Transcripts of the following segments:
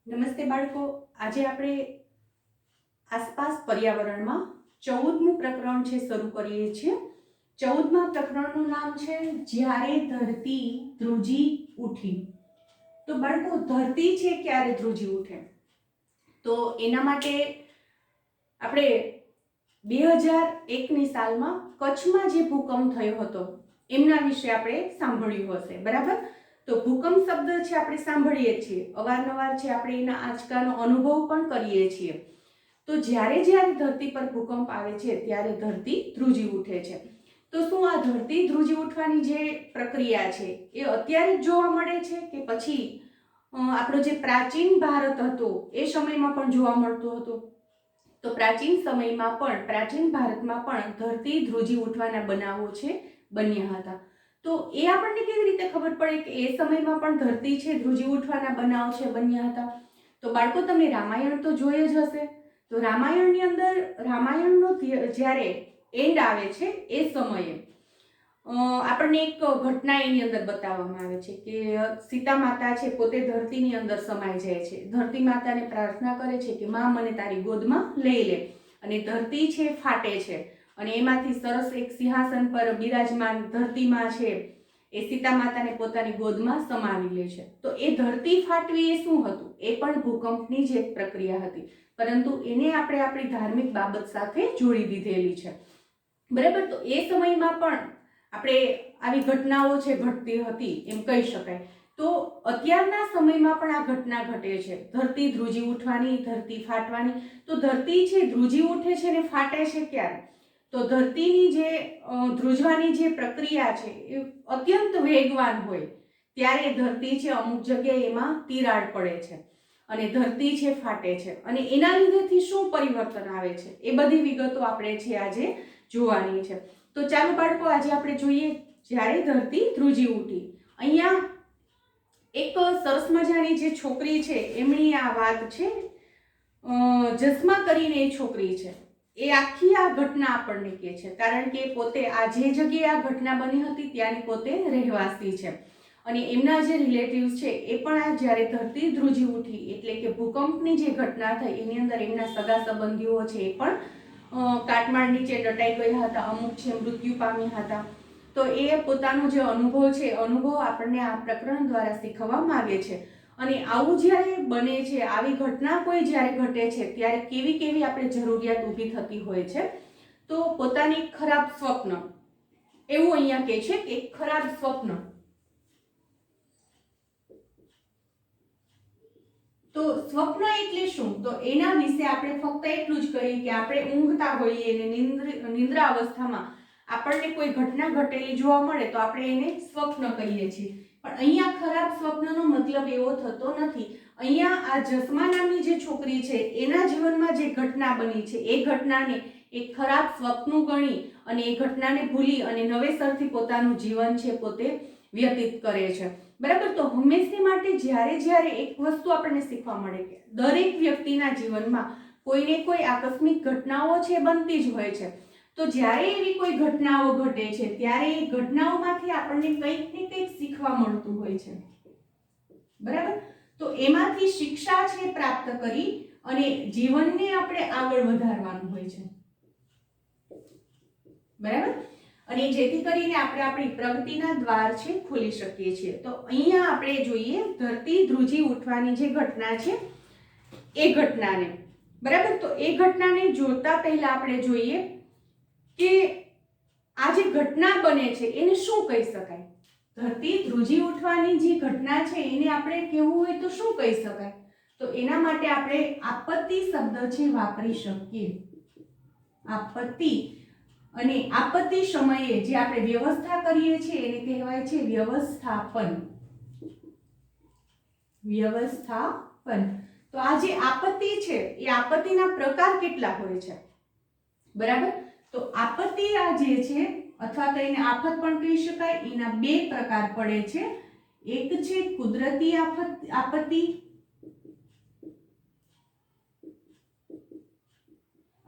નમસ્તે બાળકો, આજે આપણે આસપાસ પર્યાવરણમાં 14મું પ્રકરણ છે શરૂ કરીએ છીએ। 14મા પ્રકરણનું નામ છે જ્યારે ધરતી ધ્રુજી ઉઠી। તો બાળકો, ધરતી છે ક્યારે ધ્રુજી ઉઠે, તો એના માટે આપણે 2001ની સાલમાં કચ્છમાં જે ભૂકંપ થયો હતો એમના વિશે આપણે સાંભળ્યું હશે, બરાબર। તો ભૂકંપ શબ્દ છે આપણે સાંભળીએ છીએ, અવારનવાર છે આપણે એના આંચકાનો અનુભવ પણ કરીએ છીએ। તો જ્યારે જ્યારે ધરતી પર ભૂકંપ આવે છે ત્યારે ધરતી ધ્રુજી ઉઠે છે। તો શું આ ધરતી ધ્રુજી ઉઠવાની જે પ્રક્રિયા છે એ અત્યારે જ જોવા મળે છે કે પછી આપણો જે પ્રાચીન ભારત હતો એ સમયમાં પણ જોવા મળતો હતો? તો પ્રાચીન સમયમાં પણ, પ્રાચીન ભારતમાં પણ ધરતી ધ્રુજી ઉઠવાના બનાવો છે બન્યા હતા। તો એ આપણને કેવી રીતે ખબર પડે કે એ સમયમાં પણ ધરતી છે ધ્રુજી ઉઠવાના બનાવ છે બન્યા હતા? તો બાળકો, તમે રામાયણ તો જોઈ જ હશે। તો રામાયણની અંદર રામાયણનો જ્યારે એન્ડ આવે છે એ સમયે આપણને એક ઘટના એની અંદર બતાવવામાં આવે છે કે સીતા માતા છે પોતે ધરતીની અંદર સમાઈ જાય છે। ધરતી માતાને પ્રાર્થના કરે છે કે માં મને તારી ગોદમાં લઈ લે, અને ધરતી છે ફાટે છે અને એમાંથી સરસ એક સિંહાસન પર બિરાજમાન ધરતીમાં છે એ સીતા માતાને પોતાની ગોદમાં સમાવી લે છે। તો એ ધરતી ફાટવી એ શું હતું? એ પણ ભૂકંપની જ એક પ્રક્રિયા હતી, પરંતુ એને આપણે આપણી ધાર્મિક બાબત સાથે જોડી દીધેલી છે, બરાબર। તો એ સમયમાં પણ આપણે આવી ઘટનાઓ છે ઘટતી હતી એમ કહી શકાય। તો અત્યારના સમયમાં પણ આ ઘટના ઘટે છે, ધરતી ધ્રુજી ઉઠવાની, ધરતી ફાટવાની। તો ધરતી છે ધ્રુજી ઉઠે છે ને ફાટે છે ક્યારે? તો ધરતીની જે ધ્રુજવાની જે પ્રક્રિયા છે એ અત્યંત વેગવાન હોય ત્યારે ધરતી છે અમુક જગ્યાએ એમાં તિરાડ પડે છે અને ધરતી છે ફાટે છે, અને એના લીધેથી શું પરિવર્તન આવે છે એ બધી વિગતો આપણે છે આજે જોવાની છે। તો ચાલો બાળકો, આજે આપણે જોઈએ જ્યારે ધરતી ધ્રુજી ઉઠી। અહીંયા એક સરસ મજાની જે છોકરી છે એમની આ વાત છે, જસ્મા કરીને એ છોકરી છે, એ આખી આ ઘટના આપણને કહે છે, કારણ કે પોતે આ જે જગ્યાએ આ ઘટના બની હતી ત્યાંની પોતે રહેવાસી છે, અને એમના જે રિલેટિવ્સ છે એ પણ આ જ્યારે ધરતી ધ્રુજી ઉઠી એટલે કે ભૂકંપની જે ઘટના થઈ એની અંદર એમના સગા સંબંધીઓ છે એ પણ કાટમાળ નીચે દટાઈ ગયા હતા, અમુક છે મૃત્યુ પામ્યા હતા। તો એ પોતાનો જે અનુભવ છે, અનુભવ આપણને આ પ્રકરણ દ્વારા શીખવવા માંગે છે। અને આવું જ્યારે બને છે, આવી ઘટના કોઈ જ્યારે ઘટે છે ત્યારે કેવી કેવી આપણે જરૂરિયાત ઊભી થતી હોય છે। તો પોતાની ખરાબ સ્વપ્ન, એવું અહીંયા કહે છે કે ખરાબ સ્વપ્ન, તો સ્વપ્ન એટલે શું? તો એના વિશે આપણે ફક્ત એટલું જ કહીએ કે આપણે ઊંઘતા હોઈએ અને નિંદ્રા અવસ્થામાં આપણને કોઈ ઘટના ઘટેલી જોવા મળે તો આપણે એને સ્વપ્ન કહીએ છીએ, પણ અહીંયા ખરાબ સ્વપ્નનો મતલબ એવો થતો નથી। અહીંયા આ જસ્મા નામની જે છોકરી છે એના જીવનમાં જે ઘટના બની છે એ ઘટનાને એક ખરાબ સ્વપ્ન ગણી અને એ ઘટનાને ભૂલી અને નવેસરથી પોતાનું જીવન છે પોતે વ્યતીત કરે છે, બરાબર। તો હંમેશા માટે જ્યારે જ્યારે એક વસ્તુ આપણને શીખવા મળે કે દરેક વ્યક્તિના જીવનમાં કોઈને કોઈ આકસ્મિક ઘટનાઓ છે બનતી જ હોય છે। તો જ્યારે એવી કોઈ ઘટનાઓ ઘટે છે ત્યારે એ ઘટનાઓમાંથી આપણને કંઈક ને કંઈક શીખવા મળતું હોય છે, બરાબર। તો એમાંથી શિક્ષા છે પ્રાપ્ત કરી અને જીવનને આપણે આગળ વધારવાનું હોય છે, બરાબર। અને જેથી કરીને આપણે આપણી પ્રગતિના દ્વાર છે ખોલી શકીએ છીએ। તો અહીંયા આપણે જોઈએ ધરતી ધ્રુજી ઉઠવાની જે ઘટના છે એ ઘટનાને, બરાબર। તો એ ઘટનાને જોતા પહેલા આપણે જોઈએ કે આ જે ઘટના બને છે એને શું કહી શકાય? ધરતી ધ્રુજી ઉઠવાની જે ઘટના છે એને આપણે કહેવું હોય તો શું કહી શકાય? તો એના માટે આપણે આપત્તિ શબ્દ છે વાપરી શકીએ। આપત્તિ, અને આપત્તિ સમયે જે આપણે વ્યવસ્થા કરીએ છીએ એને કહેવાય છે વ્યવસ્થાપન। વ્યવસ્થાપન। તો આ જે આપત્તિ છે એ આપત્તિના પ્રકાર કેટલા હોય છે, બરાબર। તો આપત્તિ આ જે છે, અથવા તો એને આફત પણ કહી શકાય, એના બે પ્રકાર પડે છે। એક છે કુદરતી આપત્તિ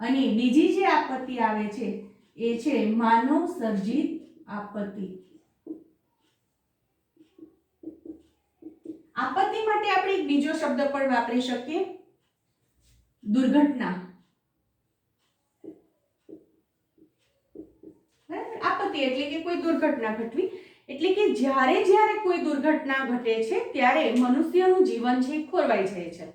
અને બીજી જે આપત્તિ આવે છે એ છે માનવ સર્જિત આપત્તિ। આપત્તિ માટે આપણે એક બીજો શબ્દ પણ વાપરી શકીએ, દુર્ઘટના. આપત્તિ એટલે કે કોઈ દુર્ઘટના ઘટવી, એટલે કે જ્યારે કોઈ દુર્ઘટના ઘટે છે ત્યારે મનુષ્યનું જીવન છે ખોરવાઈ જાય છે,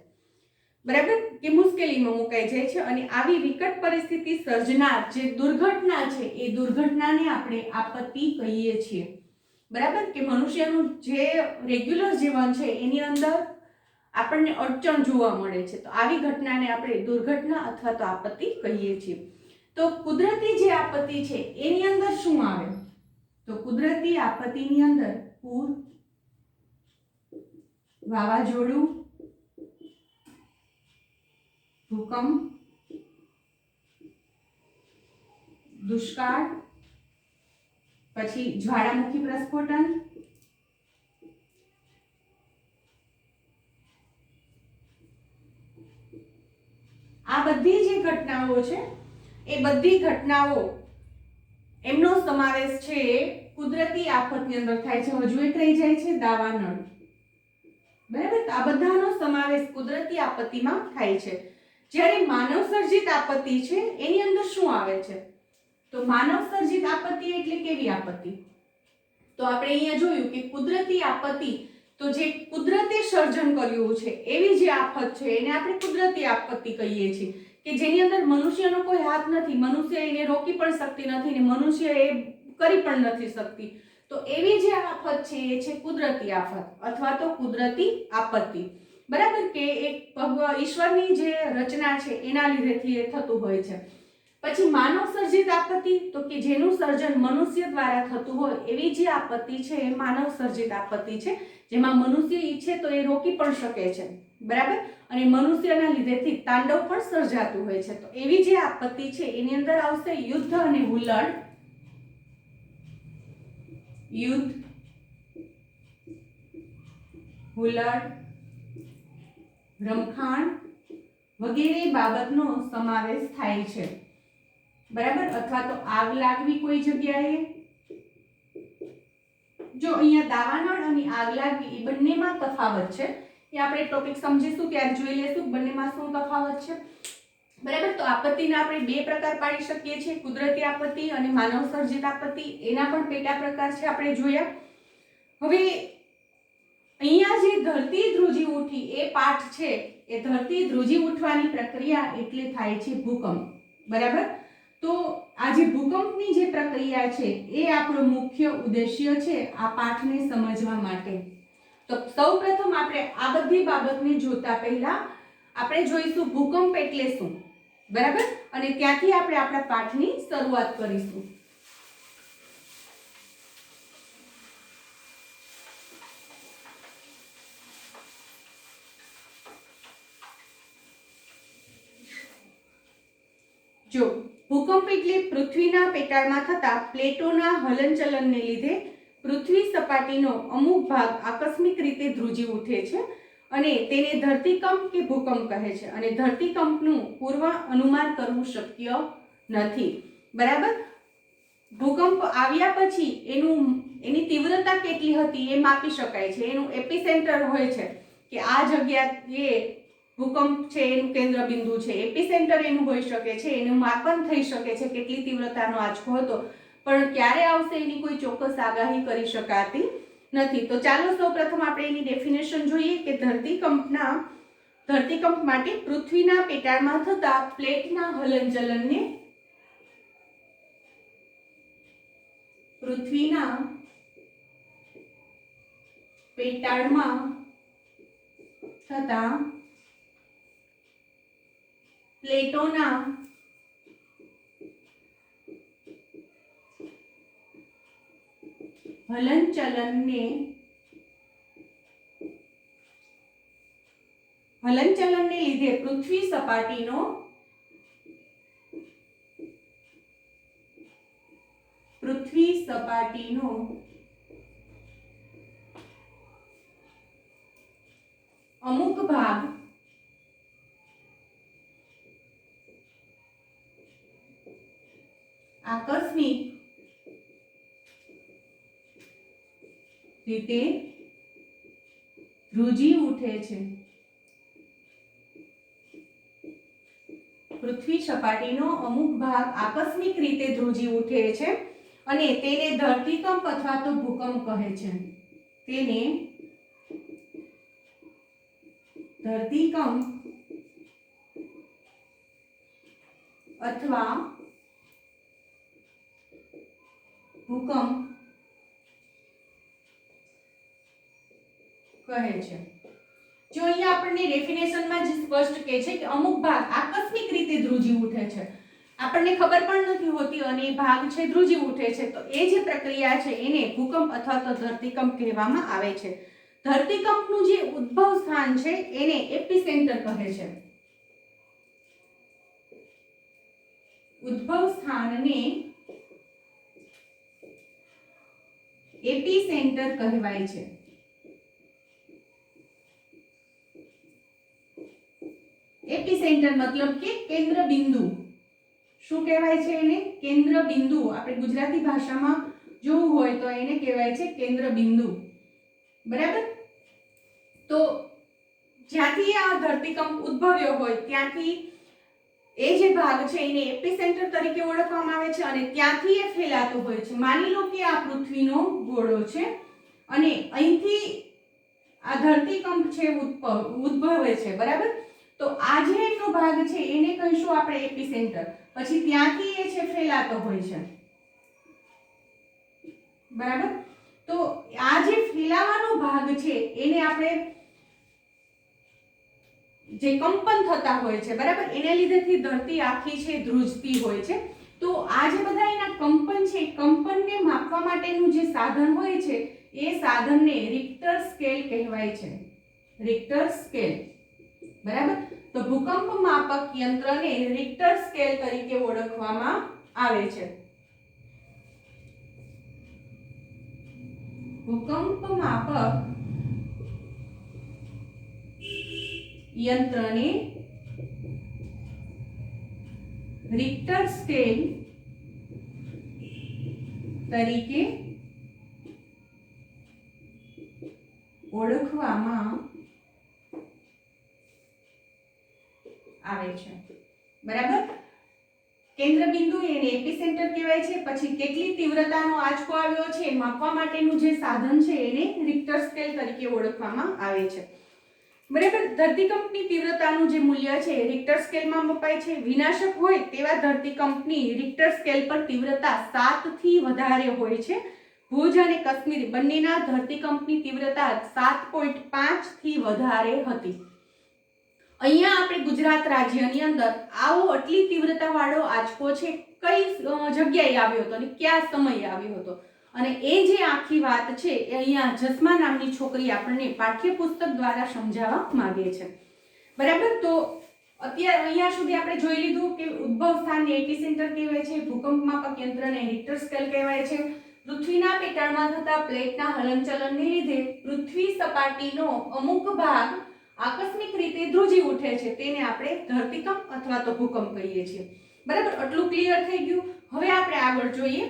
બરાબર, કે મુશ્કેલીમાં મુકાઈ જાય છે. અને આવી વિકટ પરિસ્થિતિ સર્જનાર જે દુર્ઘટના છે એ દુર્ઘટનાને આપણે આપત્તિ કહીએ છીએ, બરાબર, કે મનુષ્યનું જે રેગ્યુલર જીવન છે એની અંદર આપણને અડચણ જોવા મળે છે, તો આવી ઘટનાને આપણે દુર્ઘટના અથવા તો આપત્તિ કહીએ છીએ. તો કુદરતી જે આપત્તિ છે એની અંદર શું આવે? તો કુદરતી આપત્તિની અંદર પૂર, વાવાઝોડું, ભૂકંપ, દુષ્કાળ, પછી જ્વાળામુખી પ્રસ્ફોટન, આ બધી જે ઘટનાઓ છે એ બધી ઘટનાઓ એમનો સમાવેશ છે કુદરતી આફતની અંદર થાય છે. હજુ એક રહી જાય છે દાવાનળ, બરાબર. તો આ બધાનો સમાવેશ કુદરતી આપત્તિમાં થાય છે. જ્યારે માનવ સર્જિત આપત્તિ છે એની અંદર શું આવે છે? તો માનવ સર્જિત આપત્તિ એટલે કેવી આપત્તિ? તો આપણે અહીંયા જોયું કે કુદરતી આપત્તિ, તો જે કુદરતે સર્જન કર્યું છે એવી જે આફત છે એને આપણે કુદરતી આપત્તિ કહીએ છીએ, કે જેની અંદર મનુષ્યનો કોઈ હાથ નથી, મનુષ્ય એને રોકી પણ શકતી નથી ને મનુષ્ય એ કરી પણ નથી શકતી. તો એવી જે આફત છે એ છે કુદરતી આફત અથવા તો કુદરતી આપત્તિ, બરાબર, કે એક ઈશ્વરની જે રચના છે એના લીધેથી એ થતું હોય છે. પછી માનવ સર્જિત આપત્તિ, તો કે જેનું સર્જન મનુષ્ય દ્વારા થતું હોય એવી જે આપત્તિ છે એ માનવ સર્જિત આપત્તિ છે, જેમાં મનુષ્ય ઈચ્છે તો એ રોકી પણ શકે છે, બરાબર, અને મનુષ્યના લીધેથી તાંડવ પણ સર્જાતું હોય છે. તો એવી જે આપત્તિ છે એની અંદર આવશે યુદ્ધ અને હુલ્લડ, યુદ્ધ, હુલ્લડ, રમખાણ વગેરે બાબતનો સમાવેશ થાય છે, બરાબર, અથવા તો આગ લાગવી કોઈ જગ્યાએ. જો અહીંયા દાવાનળ અને આગ લાગવી એ બંનેમાં તફાવત છે, એ આપણે ટોપિક સમજીશું ત્યારે જોઈ લેશું બંનેમાં શું તફાવત છે, બરાબર. તો આપત્તિના આપણે બે પ્રકાર પાડી શકીએ છીએ, કુદરતી આપત્તિ અને માનવ સર્જિત આપત્તિ. એના પણ પેટા પ્રકાર છે આપણે જોયા. હવે અહીંયા જે ધરતી ધ્રુજી ઉઠી એ પાઠ છે, એ ધરતી ધ્રુજી ઉઠવાની પ્રક્રિયા એટલે થાય છે ભૂકંપ, બરાબર. તો આ જે ભૂકંપની જે પ્રક્રિયા છે એ આપણો મુખ્ય ઉદ્દેશ્ય છે આ પાઠને સમજવા માટે. તો સૌપ્રથમ આપણે આ બધી બાબતને જોતા પહેલા આપણે જોઈશું ભૂકંપ એટલે શું, બરાબર, અને ત્યાંથી આપણે આપણા પાઠની શરૂઆત કરીશું. જો ભૂકંપ એટલે પૃથ્વીના પેટાળમાં થતા પ્લેટોના હલનચલનને લીધે પૃથ્વી સપાટીનો અમુક ભાગ આકસ્મિક રીતે ધ્રુજી ઉઠે છે અને તેને ધરતીકંપ કે ભૂકંપ કહે છે. અને ધરતીકંપનું પૂર્વ અનુમાન કરવું શક્ય નથી, બરાબર. ભૂકંપ આવ્યા પછી એની તીવ્રતા કેટલી હતી એ માપી શકાય છે. એનું એપિસેન્ટર હોય છે કે આ જગ્યાએ ભૂકંપ છે એનું કેન્દ્ર બિંદુ છે, એપિસેન્ટર એનું હોઈ શકે છે, એનું માપન થઈ શકે છે કેટલી તીવ્રતાનો આંચકો હતો, પણ ક્યારે આવશે એની કોઈ ચોક્કસ આગાહી કરી શકાતી નથી. તો ચાલો સૌપ્રથમ આપણે એની ડેફિનેશન જોઈએ કે ધરતીકંપ માટે પૃથ્વીના પેટાળમાં થતા પ્લેટના હલનચલનને પૃથ્વીના પેટાળમાં થતા પ્લેટોના હલનચલનને લીધે પૃથ્વી સપાટીનો અમુક ભાગ આકસ્મિક રીતે ધ્રુજી ઉઠે છે. પૃથ્વી સપાટીનો અમુક ભાગ આકસ્મિક રીતે ધ્રુજી ઉઠે છે અને તેને ધરતીકંપ અથવા તો ભૂકંપ કહે છે. તેને ધરતીકંપ અથવા ભૂકંપ કહે છે. જો અહીંયા આપણને ડેફિનેશનમાં જ સ્પષ્ટ કહે છે કે અમુક ભાગ આકસ્મિક રીતે ધ્રુજી ઉઠે છે, આપણને ખબર પણ નથી હોતી અને એ ભાગ છે ધ્રુજી ઉઠે છે, તો એ જે પ્રક્રિયા છે એને ભૂકંપ અથવા તો ધરતીકંપ કહેવામાં આવે છે. ધરતીકંપનું જે ઉદ્ભવ સ્થાન છે એને એપિસેન્ટર કહે છે. ઉદ્ભવ સ્થાનને એપિસેન્ટર કહેવાય છે. એપિસેન્ટર મતલબ કે કેન્દ્ર બિંદુ. શું કહેવાય છે એને? કેન્દ્ર બિંદુ. આપણે ગુજરાતી ભાષામાં જોવું હોય તો એને કહેવાય છે કેન્દ્ર બિંદુ. બરાબર? તો જ્યાંથી આ ધરતીકંપ ઉદ્ભવ્યો હોય ત્યાંથી એ જે ભાગ છે એને એપિસેન્ટર તરીકે ઓળખવામાં આવે છે અને ત્યાંથી એ ફેલાતો હોય છે. માની લો કે આ પૃથ્વીનો ગોળો છે અને અહીંથી આ ધરતીકંપ છે ઉદ્ભવે છે. બરાબર? તો આ જે એનો ભાગ છે એને કહીશું આપણે એપિસેન્ટર. પછી ત્યાંથી એ છે ફેલાતો હોય છે. બરાબર? તો આ જે ફેલાવાનો ભાગ છે એને આપણે જે કંપન થતા હોય છે, બરાબર, એને લીધેથી ધરતી આખી છે ધ્રુજતી હોય છે. તો આ જે બધા એના કંપન છે, કંપનને માપવા માટેનું જે સાધન હોય છે એ સાધનને રિક્ટર સ્કેલ કહેવાય છે. Richter scale. બરાબર? તો ભૂકંપ માપક યંત્રને રિક્ટર સ્કેલ તરીકે ઓળખવામાં આવે છે. ભૂકંપ માપક યંત્રને રિક્ટર સ્કેલ તરીકે ઓળખવામાં આવે છે. બરાબર? કેન્દ્ર બિંદુ એને એપિસેન્ટર કહેવાય છે. પછી કેટલી તીવ્રતાનો આંચકો આવ્યો છે માપવા માટેનું જે સાધન છે એને રિક્ટર સ્કેલ તરીકે ઓળખવામાં આવે છે. બરાબર? ધરતીકંપની તીવ્રતાનું જે મૂલ્ય છે રિક્ટર સ્કેલમાં મપાય છે. વિનાશક હોય તેવા ધરતીકંપની રિક્ટર સ્કેલ પર તીવ્રતા 7 થી વધારે હોય છે. ભુજ અને કાશ્મીર બંનેના ધરતીકંપની તીવ્રતા 7.5 થી વધારે હતી. અહીંયા આપણે ગુજરાત રાજ્યની અંદર આવો આટલી તીવ્રતા વાળો આંચકો છે કઈ જગ્યાએ આવ્યો હતો અને કયા સમયે આવ્યો હતો, અને એ જે આખી વાત છે એ અહીંયા જસ્મા નામની છોકરી આપણને પાઠ્યપુસ્તક દ્વારા સમજાવવા માંગે છે. બરાબર? તો અત્યારે અહીંયા સુધી આપણે જોઈ લીધું કે ઉદ્ભવ સ્થાનને એપિસેન્ટર કહેવાય છે, ભૂકંપ માપક યંત્રને રિક્ટર સ્કેલ કહેવાય છે. પૃથ્વીના પેટાળમાં થતા પ્લેટના હલનચલનને લીધે પૃથ્વી સપાટીનો અમુક ભાગ આકસ્મિક રીતે ધ્રુજી ઉઠે છે, તેને આપણે ધરતીકંપ અથવા તો ભૂકંપ કહીએ છીએ. બરાબર? આટલું ક્લિયર થઈ ગયું. હવે આપણે આગળ જોઈએ.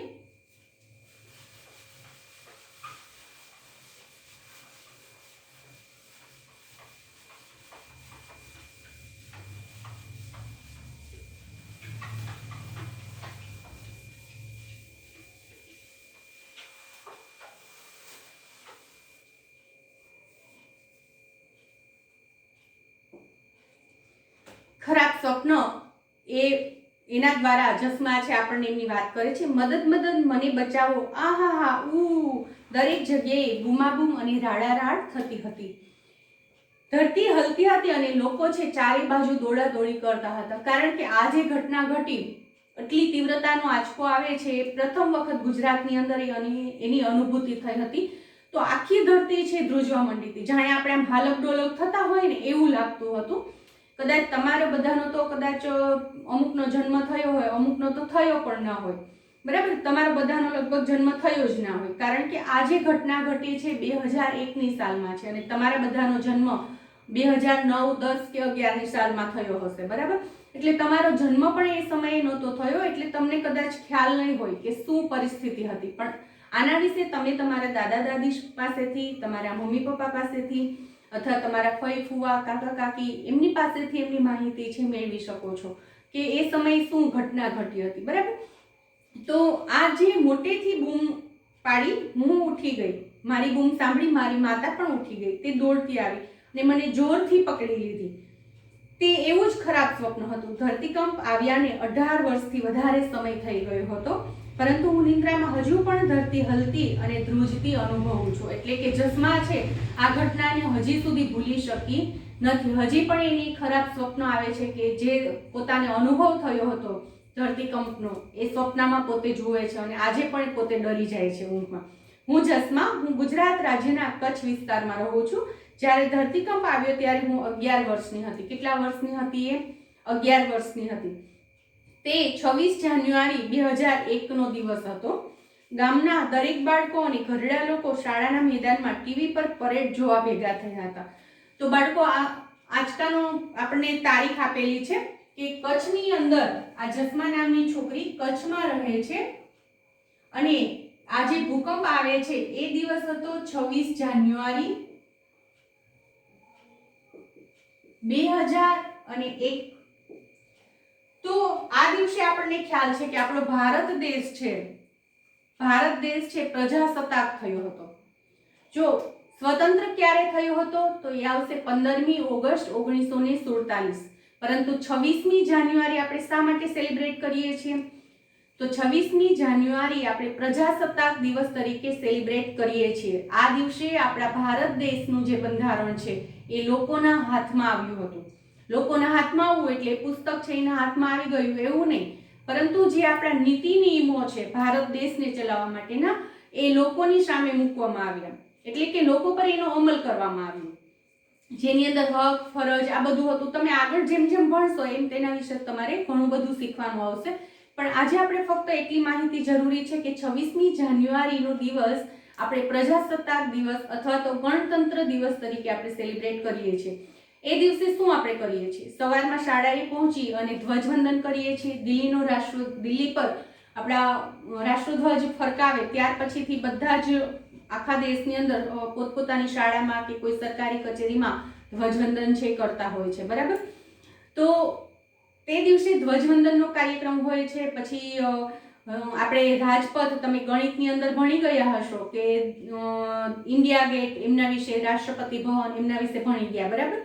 ખરાબ સ્વપ્ન એના દ્વારા જસ્મા છે આપણને એમની વાત કરે છે. મદદ મદદ મને બચાવો, આહાહા દરેક જગ્યાએ બૂમાબૂમ અને રાડારાડ થતી હતી. ધરતી હલતી હતી અને લોકો છે ચારે બાજુ દોડાદોડી કરતા હતા, કારણ કે આ જે ઘટના ઘટી, એટલી તીવ્રતાનો આંચકો આવે છે, પ્રથમ વખત ગુજરાતની અંદર એની અનુભૂતિ થઈ હતી. તો આખી ધરતી છે ધ્રુજવા માંડી હતી, જાણે આપણે આમ હાલક ડોલક થતા હોય ને એવું લાગતું હતું. કદાચ તમારો બધાનો તો કદાચ અમુકનો જન્મ થયો હોય, અમુકનો તો થયો પણ ના હોય. બરાબર? તમારો બધાનો લગભગ જન્મ થયો જ ના હોય, કારણ કે આ જે ઘટના ઘટી છે 2001ની સાલમાં છે અને તમારા બધાનો જન્મ 2009, 10 કે 11ની સાલમાં થયો હશે. બરાબર? એટલે તમારો જન્મ પણ એ સમયે નહોતો થયો, એટલે તમને કદાચ ખ્યાલ નહીં હોય કે શું પરિસ્થિતિ હતી. પણ આના વિશે તમે તમારા દાદા દાદી પાસેથી, તમારા મમ્મી પપ્પા પાસેથી અથવા તમારા ફઈ ફુવા કાકા કાકી એમની પાસેથી એમની માહિતી છે મેળવી શકો છો કે એ સમયે શું ઘટના ઘટી હતી, બરાબર. તો આ જે મોટેથી બૂમ પાડી, હું ઉઠી ગઈ, મારી બૂમ સાંભળી મારી માતા પણ ઉઠી ગઈ, તે દોડતી આવી ને મને જોરથી પકડી લીધી. તે એવું જ ખરાબ સ્વપ્ન હતું. ધરતીકંપ આવ્યાને 18 વર્ષથી વધારે સમય થઈ ગયો હતો, પરંતુ હું નિંદ્રામાં હજુ પણ ધરતી હલતી અને ધ્રુજતી અનુભવું છું. એટલે કે જસ્મા છે આ ઘટનાને હજી સુધી ભૂલી શકી નથી. હજી પણ એની ખરાબ સ્વપ્ન આવે છે કે જે પોતાને અનુભવ થયો હતો ધરતીકંપનો, એ સ્વપ્નમાં પોતે જુએ છે અને આજે પણ પોતે ડરી જાય છે ઊંઘમાં. હું જસ્મા, હું ગુજરાત રાજ્યના કચ્છ વિસ્તારમાં રહું છું. જ્યારે ધરતીકંપ આવ્યો ત્યારે હું 11 વર્ષની હતી. કેટલા વર્ષની હતી? એ 11 વર્ષની હતી. તે 26 જાન્યુઆરી 2001 નો દિવસ હતો. ગામના દરેક બાળકો અને ઘરડા લોકો શાળાના મેદાનમાં ટીવી પર પરેડ જોવા ભેગા થયા હતા. તો બાળકો, આજકાલનો આપણને તારીખ આપેલી છે કે કચ્છની અંદર આ જસ્મા નામની છોકરી કચ્છમાં રહે છે અને આ જે ભૂકંપ આવે છે એ દિવસ હતો 26 જાન્યુઆરી 2001. તો આ દિવસે આપણને ખ્યાલ છે કે આપણો ભારત દેશ છે પ્રજાસત્તાક થયો હતો. જો સ્વતંત્ર ક્યારે થયો હતો તો એ આવશે 15મી ઓગસ્ટ 1947. પરંતુ 26મી જાન્યુઆરી આપણે શા માટે સેલિબ્રેટ કરીએ છીએ? તો 26મી જાન્યુઆરી આપણે પ્રજાસત્તાક દિવસ તરીકે સેલિબ્રેટ કરીએ છીએ. આ દિવસે આપણા ભારત દેશનું જે બંધારણ છે એ લોકોના હાથમાં આવ્યું હતું. લોકોના હાથમાં આવવું એટલે પુસ્તક છે એના હાથમાં આવી ગયું એવું નહીં, પરંતુ જે આપણા નીતિ નિયમો છે ભારત દેશને ચલાવવા માટેના, એ લોકોની સામે મૂકવામાં આવ્યા. એટલે કે લોકો પર એનો અમલ કરવામાં આવ્યો, જેની અંદર હક ફરજ આ બધું હતું. તમે આગળ જેમ જેમ ભણશો એમ તેના વિશે તમારે ઘણું બધું શીખવાનું આવશે. પણ આજે આપણે ફક્ત એટલી માહિતી જરૂરી છે કે 26મી જાન્યુઆરીનો દિવસ આપણે પ્રજાસત્તાક દિવસ અથવા તો ગણતંત્ર દિવસ તરીકે આપણે સેલિબ્રેટ કરીએ છીએ. એ દિવસે શું આપણે કરીએ છીએ? સવારમાં શાળાએ પહોંચી અને ધ્વજવંદન કરીએ છીએ. દિલ્હી પર આપણા રાષ્ટ્રધ્વજ ફરકાવે ત્યાર પછીથી બધા જ આખા દેશની અંદર પોતપોતાની શાળામાં કે કોઈ સરકારી કચેરીમાં ધ્વજવંદન છે કરતા હોય છે, બરાબર. તો તે દિવસે ધ્વજવંદનનો કાર્યક્રમ હોય છે. પછી આપણે રાજપથ, તમે ગણિતની અંદર ભણી ગયા હશો કે ઇન્ડિયા ગેટ, એમના વિશે, રાષ્ટ્રપતિ ભવન એમના વિશે ભણી ગયા, બરાબર.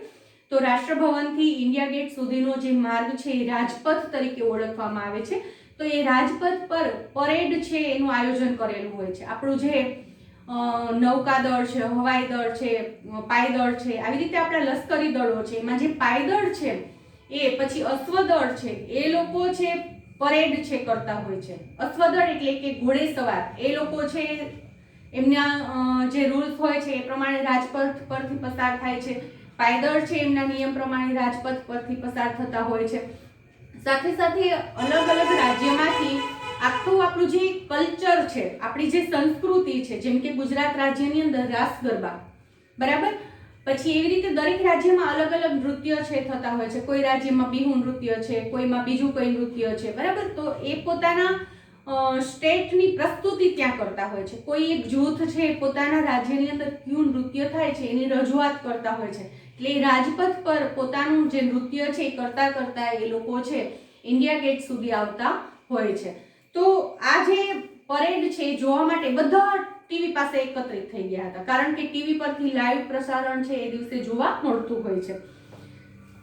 તો રાષ્ટ્રભવનથી ઇન્ડિયા ગેટ સુધીનો જે માર્ગ છે એ રાજપથ તરીકે ઓળખવામાં આવે છે. તો એ રાજપથ પર પરેડ છે એનું આયોજન કરેલું હોય છે. આપણું જે નૌકાદળ છે, હવાઈ દળ છે, પાયદળ છે, આવી રીતે આપણા લશ્કરી દળો છે, એમાં જે પાયદળ છે એ પછી અશ્વદળ છે, એ લોકો છે પરેડ છે કરતા હોય છે. અશ્વદળ એટલે કે ઘોડેસવાર, એ લોકો છે એમના જે રૂલ્સ હોય છે એ પ્રમાણે રાજપથ પરથી પસાર થાય છે. પાયદળ છે એમના નિયમ પ્રમાણે રાજપથ પરથી પસાર થતા હોય છે. સાથે સાથે અલગ અલગ રાજ્યમાંથી આખું આપણું જે કલ્ચર છે, આપણી જે સંસ્કૃતિ છે, જેમ કે ગુજરાત રાજ્યની અંદર રાસ ગરબા, બરાબર. પછી એવી રીતે દરેક રાજ્યમાં અલગ અલગ નૃત્ય છે થતા હોય છે. કોઈ રાજ્યમાં બિહુ નૃત્ય છે, કોઈમાં બીજું કોઈ નૃત્ય છે, બરાબર. તો એ પોતાના સ્ટેટની પ્રસ્તુતિ ત્યાં કરતા હોય છે. કોઈ એક જૂથ છે પોતાના રાજ્યની અંદર કયું નૃત્ય થાય છે એની રજૂઆત કરતા હોય છે. એટલે રાજપથ પર પોતાનું જે નૃત્ય છે એ કરતા કરતા એ લોકો છે ઇન્ડિયા ગેટ સુધી આવતા હોય છે. તો આ જે પરેડ છે એ જોવા માટે બધા ટીવી પાસે એકત્રિત થઈ ગયા હતા, કારણ કે ટીવી પરથી લાઈવ પ્રસારણ છે એ દિવસે જોવા મળતું હોય છે,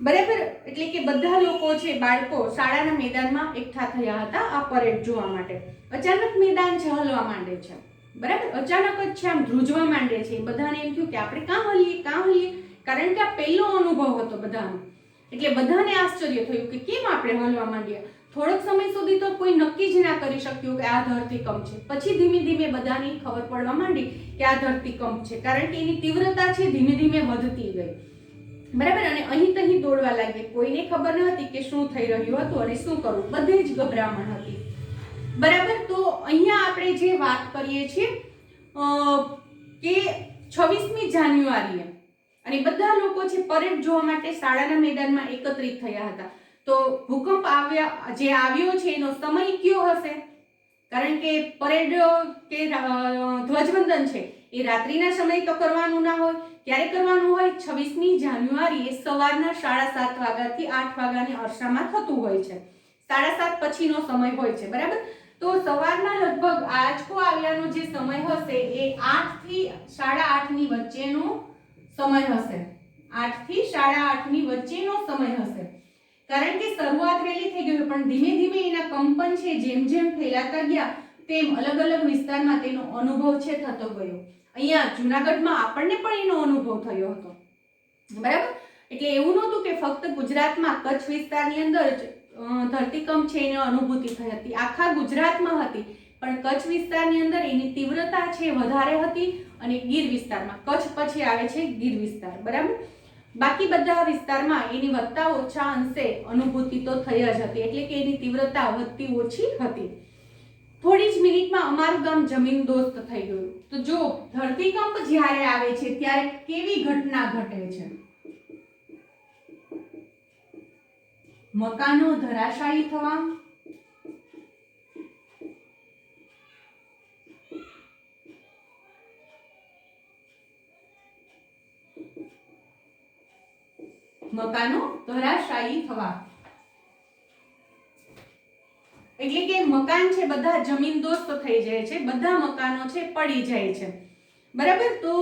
બરાબર. એટલે કે બધા લોકો છે, બાળકો શાળાના મેદાનમાં એકઠા થયા હતા આ પરેડ જોવા માટે. અચાનક મેદાન છે હલવા માંડે છે, બરાબર. અચાનક જ છે આમ ધ્રુજવા માંડે છે. બધાને એમ થયું કે આપણે કાં હલીએ, કારણ કે આ પહેલો અનુભવ હતો બધાનો. એટલે બધાને આશ્ચર્ય થયું કે કેમ આપણે હલવા માંડ્યા. થોડોક સમય સુધી તો કોઈ નક્કી જ ના કરી શક્યું કે આ ધરતીકંપ છે. પછી ધીમે ધીમે બધાને ખબર પડવા માંડી કે આ ધરતીકંપ છે, કારણ કે એની તીવ્રતા છે ધીમે ધીમે વધતી ગઈ, બરાબર. અને અહીં તહીં દોડવા લાગી. કોઈને ખબર ન હતી કે શું થઈ રહ્યું હતું અને શું કરવું. બધે જ ગભરામણ હતી, બરાબર. તો અહીંયા આપણે જે વાત કરીએ છીએ કે 26મી જાન્યુઆરીએ અને બધા લોકો છે પરેડ જોવા માટે શાળાના મેદાનમાં એકત્રિત થયા હતા. તો ભૂકંપ આવ્યો છે એનો સમય કયો હશે? કારણ કે પરેડ કે ધ્વજવંદન છે એ રાત્રિના સમયે તો કરવાનું ના હોય. ક્યારે કરવાનું હોય? 26મી જાન્યુઆરીએ સવારના 7:30 વાગ્યાથી 8 વાગ્યાની અરસામાં થતું હોય છે. 7:30 પછીનો સમય હોય છે, બરાબર. તો સવારના લગભગ આંચકો આવ્યાનો જે સમય હશે એ 8 થી 8:30 ની વચ્ચેનો સમય હશે. 8 થી 8:30 ની વચ્ચેનો સમય હશે. કારણ કે શરૂઆત વહેલી થઈ ગઈ પણ ધીમે ધીમે એના કંપન છે જેમ જેમ ફેલાતા ગયા તેમ અલગ અલગ વિસ્તારમાં તેનો અનુભવ છે થતો ગયો. અહીંયા જૂનાગઢમાં આપણને પણ એનો અનુભવ થયો હતો, બરાબર. એટલે એવું નહોતું કે ફક્ત ગુજરાતમાં કચ્છ વિસ્તારની અંદર જ ધરતીકંપ છે એની અનુભૂતિ થઈ હતી. આખા ગુજરાતમાં હતી પણ કચ્છ વિસ્તારની અંદર એની તીવ્રતા છે વધારે હતી અને ગીર વિસ્તારમાં, કચ્છ પછી આવે છે ગીર વિસ્તાર, બરાબર. બાકી બધા વિસ્તારમાં એની વધતા ઓછા અંશે અનુભૂતિ તો થઈ જ હતી, એટલે કે એની તીવ્રતા વધતી ઓછી હતી. થોડી જ મિનિટમાં અમારું ગામ જમીનદોસ્ત થઈ ગયું. તો જો ધરતીકંપ જ્યારે આવે છે ત્યારે કેવી ઘટના ઘટે છે? મકાનો ધરાશાયી થવા, મકાનો ધરાશાયી થવા એટલે કે મકાન છે બધા જમીનદોસ્ત થઈ જાય છે, બધા મકાનો છે પડી જાય છે, બરાબર. તો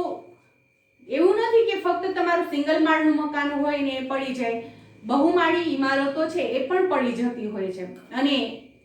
એવું નથી કે ફક્ત તમારું સિંગલ માળનું મકાન હોય ને એ પડી જાય, બહુમાળી ઇમારતો છે એ પણ પડી જતી હોય છે અને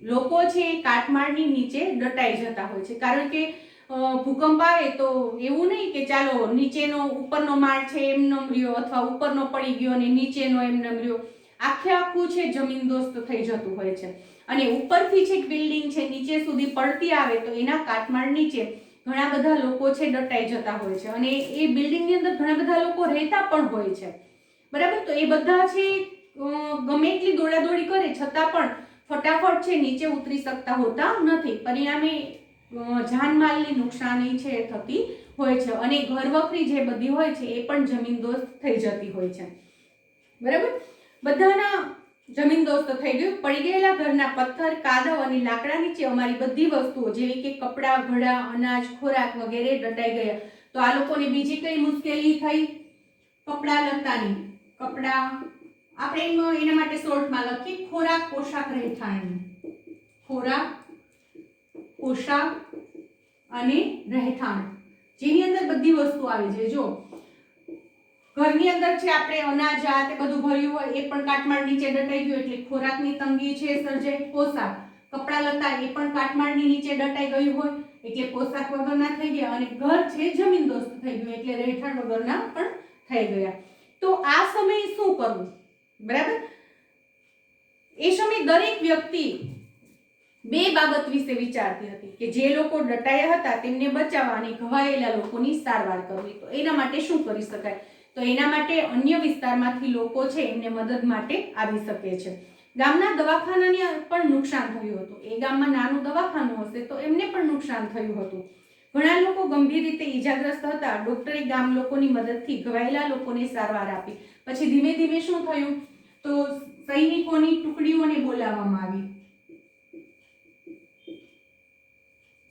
લોકો છે એ કાટમાળની નીચે દટાઈ જતા હોય છે. કારણ કે ભૂકંપ આવે તો એવું નહીં કે ચાલો નીચેનો ઉપરનો માળ છે એમ નમ રહ્યો અથવા ઉપરનો પડી ગયો અને નીચેનો એમ નમ રહ્યો. આખે આખું છે જમીનદોસ્ત થઈ જતું હોય છે અને ઉપરથી છે બિલ્ડિંગ છે નીચે સુધી પડતી આવે તો એના કાટમાળ નીચે ઘણા બધા લોકો છે દટાઈ જતા હોય છે અને એ બિલ્ડિંગની અંદર ઘણા બધા લોકો રહેતા પણ હોય છે, બરાબર. તો એ બધા છે ગમે એટલી દોડાદોડી કરે છતાં પણ ફટાફટ છે નીચે ઉતરી શકતા હોતા નથી. પરિણામે જાનમાલની નુકસાની છે થતી હોય છે અને ઘરવખરી જે બધી હોય છે એ પણ જમીનદોસ્ત થઈ જતી હોય છે, બરાબર. બધાના જમીનદોસ્ત થઈ ગયું. પડી ગયેલા ઘરના પથ્થર, કાદવ અને લાકડા નીચે અમારી બધી વસ્તુઓ જેવી કે કપડાં, ઘડા, અનાજ, ખોરાક વગેરે દટાઈ ગયા. તો આ લોકોને બીજી કઈ મુશ્કેલી થઈ? કપડા લત્તાની. કપડા આપણે એના માટે શોર્ટમાં લખીએ ખોરાક, પોશાક, રહેઠાણ. ખોરાક, પોશાક અને રહેઠાણ, જેની અંદર બધી વસ્તુ આવી જાય. જો ઘરની અંદર છે આપણે અનાજ આ તે બધું ભર્યું હોય એ પણ કાટમાળ નીચે દટાઈ ગયું એટલે ખોરાકની તંગી છે સર્જાઈ. પોશાક, કપડા લત્તા એ પણ કાટમાળની નીચે દટાઈ ગયું હોય એટલે પોશાક વગરના થઈ ગયા અને ઘર છે જમીનદોસ્ત થઈ ગયું એટલે રહેઠાણ વગરના પણ થઈ ગયા. તો આ સમયે શું કરવું, બરાબર? એ સમયે દરેક વ્યક્તિ બે બાબત વિશે વિચારતી હતી કે જે લોકો દટાયા હતા તેમને બચાવવા અને ઘવાયેલા લોકોની સારવાર કરવી. તો એના માટે શું કરી શકાય? તો એના માટે અન્ય વિસ્તારમાંથી લોકો છે એમને મદદ માટે આવી શકે છે. ગામના દવાખાનાને પણ નુકસાન થયું હતું. એ ગામમાં નાનું દવાખાનું હશે તો એમને પણ નુકસાન થયું હતું. ઘણા લોકો ગંભીર રીતે ઈજાગ્રસ્ત હતા. ડોક્ટરે ગામ લોકોની મદદથી ઘવાયેલા લોકોને સારવાર આપી. પછી ધીમે ધીમે શું થયું? તો સૈનિકોની ટુકડીઓને બોલાવવામાં આવી.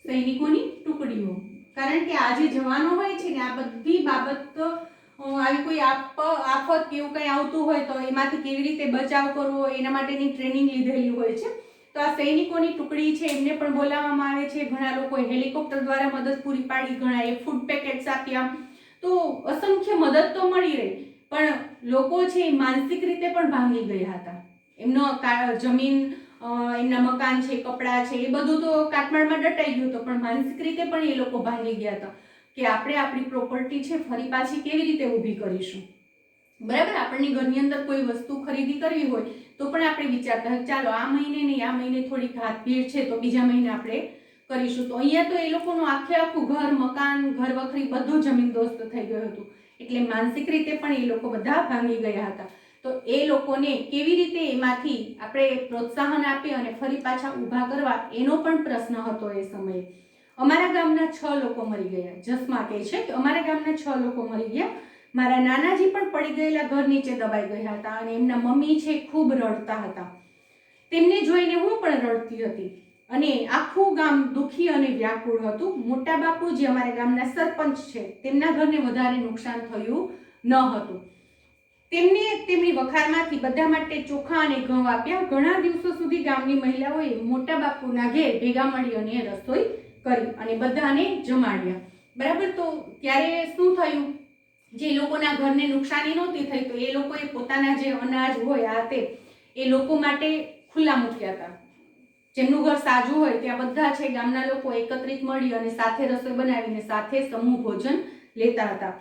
સૈનિકોની ટુકડીઓ, કારણ કે આ જે જવાનો હોય છે ને આ બધી બાબત આવી કોઈ આફત કે એવું કંઈ આવતું હોય તો એમાંથી કેવી રીતે બચાવ કરવો એના માટેની ટ્રેનિંગ લીધેલી હોય છે. તો આ સૈનિકોની ટુકડી છે એમને પણ બોલાવવામાં આવે છે. ઘણા લોકોએ હેલિકોપ્ટર દ્વારા મદદ પૂરી પાડી, ઘણાએ ફૂડ પેકેટ્સ આપ્યા. તો અસંખ્ય મદદ તો મળી રહી પણ લોકો છે માનસિક રીતે પણ ભાંગી ગયા હતા. એમનો જમીન, એમના મકાન છે, કપડા છે એ બધું તો કાટમાળમાં દટાઈ ગયું હતું પણ માનસિક રીતે પણ એ લોકો ભાંગી ગયા હતા કે આપણે આપણી પ્રોપર્ટી છે ફરી પાછી કેવી રીતે ઊભી કરીશું, બરાબર. આપણને ઘરની અંદર કોઈ વસ્તુ ખરીદી કરવી હોય તો પણ આપણે વિચારતા હોય ચાલો આ મહિને નહીં, આ મહિને થોડીક હાથભીડ છે તો બીજા મહિને આપણે કરીશું. તો અહીંયા તો એ લોકોનું આખે આખું ઘર, મકાન, ઘર વખરી બધું જમીનદોસ્ત થઈ ગયું હતું એટલે માનસિક રીતે પણ એ લોકો બધા ભાંગી ગયા હતા. તો એ લોકોને કેવી રીતે એમાંથી આપણે પ્રોત્સાહન આપી અને ફરી પાછા ઊભા કરવા એનો પણ પ્રશ્ન હતો એ સમયે. અમારા ગામના 6 લોકો મરી ગયા. જસમા કહે છે કે અમારા ગામના 6 લોકો મરી ગયા. મારા નાનાજી પણ પડી ગયેલા ઘર નીચે દબાઈ ગયા હતા અને એમના મમ્મી છે ખૂબ રડતા હતા. તેમને જોઈને હું પણ રડતી હતી અને આખું ગામ દુઃખી અને વ્યાકુળ હતું. મોટા બાપુ જે અમારા ગામના સરપંચ છે તેમના ઘરને વધારે નુકસાન થયું ન હતું. તેમને તેમની વખારમાંથી બધા માટે ચોખા અને ઘઉં આપ્યા. ઘણા દિવસો સુધી ગામની મહિલાઓએ મોટા બાપુના ઘેર ભેગા મળી અને રસોઈ કરી અને બધાને જમાડ્યા. બરાબર. તો ત્યારે શું થયું, જે લોકોના ઘરને નુકસાની નહોતી થઈ તો એ લોકોએ પોતાના જે અનાજ હોય આ તે એ લોકો માટે ખુલ્લા મૂક્યા હતા. જેમનું ઘર સાજું હોય ત્યાં બધા છે ગામના લોકો એકત્રિત મળી અને સાથે રસોઈ બનાવીને સાથે સમૂહ ભોજન લેતા હતા.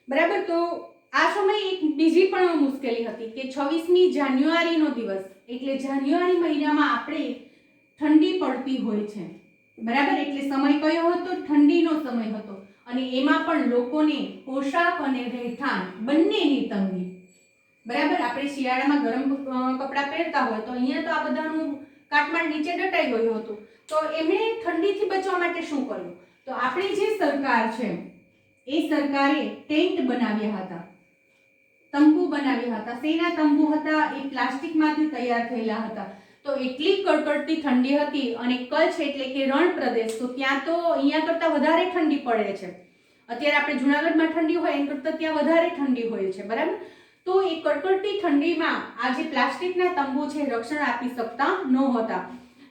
બરાબર. તો આ સમયે એક બીજી પણ મુશ્કેલી હતી કે 26મી જાન્યુઆરીનો દિવસ એટલે જાન્યુઆરી મહિનામાં આપણે ઠંડી પડતી હોય છે. બરાબર. એટલે સમય કયો હતો? ઠંડીનો સમય હતો અને એમાં પણ લોકોને પોશાક અને રહેઠાણ બંનેની તંગી. બરાબર. આપણે શિયાળામાં ગરમ કપડાં પહેરતા હોય તો અહીંયા તો આ બધાનું કાટમાળ નીચે દટાઈ ગયું હતું. તો એમણે ઠંડીથી બચવા માટે શું કર્યું? તો આપણી જે સરકાર છે એ સરકારે ટેન્ટ બનાવ્યા હતા, તંબુ બનાવ્યા હતા. શેના તંબુ હતા? એ પ્લાસ્ટિકમાંથી તૈયાર થયેલા હતા. તો એટલી કડકડતી ઠંડી હતી અને કચ્છ એટલે કે રણ પ્રદેશ, તો ત્યાં તો અહીંયા કરતાં વધારે ઠંડી પડે છે. અત્યારે આપણે જુનાગઢમાં ઠંડી હોય એમ કરતાં ત્યાં વધારે ઠંડી હોય છે. બરાબર. તો એ કડકડતી ઠંડીમાં આ જે પ્લાસ્ટિકના તંબુ છે રક્ષણ આપી શકતા નહોતા.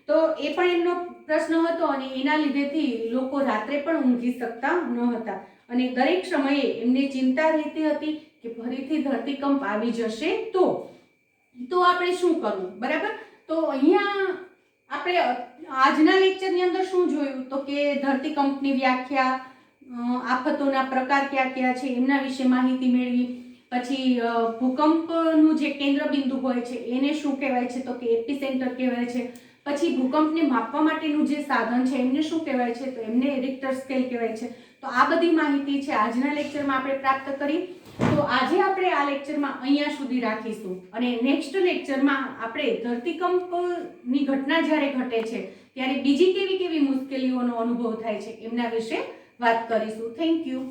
તો એ પણ એમનો પ્રશ્ન હતો અને એના લીધેથી લોકો રાત્રે પણ ઊંઘી શકતા ન હતા અને દરેક સમયે એમને ચિંતા રહેતી હતી કે ફરીથી ધરતીકંપ આવી જશે તો આપણે શું કરવું. બરાબર. તો અહીંયા આપણે આજના લેક્ચરની અંદર શું જોયું તો કે ધરતીકંપની વ્યાખ્યા, આફતોના પ્રકાર કયા કયા છે એમના વિશે માહિતી મેળવી. પછી ભૂકંપનું જે કેન્દ્ર બિંદુ હોય છે એને શું કહેવાય છે તો કે એપિસેન્ટર કહેવાય છે. પછી ભૂકંપને માપવા માટેનું જે સાધન છે એમને શું કહેવાય છે તો એમને રિક્ટર સ્કેલ કહેવાય છે. તો આ બધી માહિતી છે આજના લેક્ચરમાં આપણે પ્રાપ્ત કરી. તો આજે આપણે આ લેક્ચરમાં અહીંયા સુધી રાખીશું અને નેક્સ્ટ લેક્ચરમાં આપણે ધરતીકંપની ઘટના જ્યારે ઘટે છે ત્યારે બીજી કેવી કેવી મુશ્કેલીઓનો અનુભવ થાય છે એમના વિશે વાત કરીશું. Thank you.